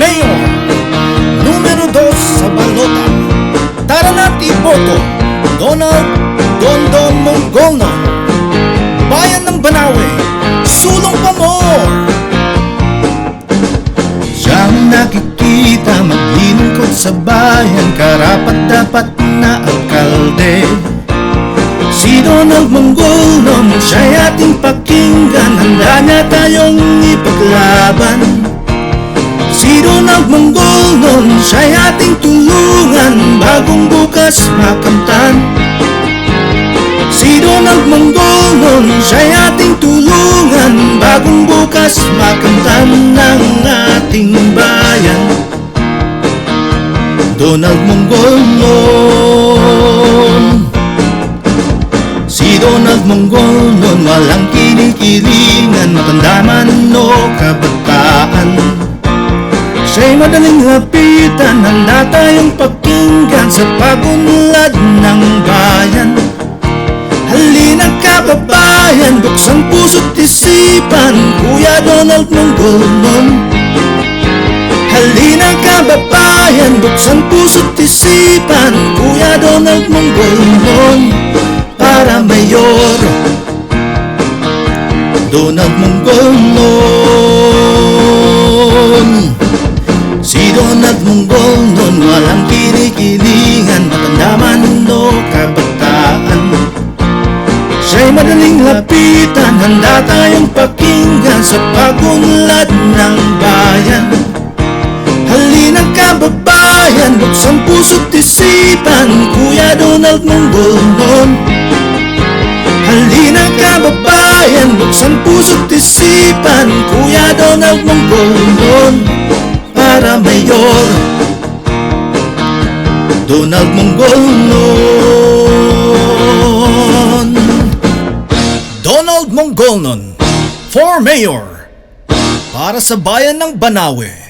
Mayor, numero 2 sa balota. Tara na't iboto, Donald Dondon Mongolnon. Bayan ng Banawe, sulong pa mo. Siyang nakikita maglilingkod sa bayan, karapat dapat na alkalde. Si Donald Mongolnon, siya'y ating pakinggan, handa niya tayong ipaglaban. Si Donald Mongolnon, siya'y ating tulungan, bagong bukas makamtan. Si Donald Mongolnon, siya'y ating tulungan, bagong bukas makamtan ng ating bayan. Donald Mongolnon, si Donald Mongolnon, walang kinikilingan, matanda man o kabataan. Siya'y madaling lapitan, handa tayong pakinggan sa pagunlad ng bayan. Halina kababayan, buksan puso't isipan, Kuya Donald Mongolnon. Halina kababayan, buksan puso't isipan, Kuya Donald Mongolnon. Para mayor, Donald Mongolnon. Si Donald Mongolnon, walang kinikilingan, matanda man o kabataan. Siya'y madaling lapitan, handa tayong pakinggan sa pagunlad ng bayan. Halina kababayan, buksan puso't isipan, Kuya Donald Mongolnon. Halina kababayan, buksan puso't isipan, Kuya Donald Mongolnon. Para mayor, Donald Mongolnon. Donald Mongolnon for mayor, para sa bayan ng Banawe.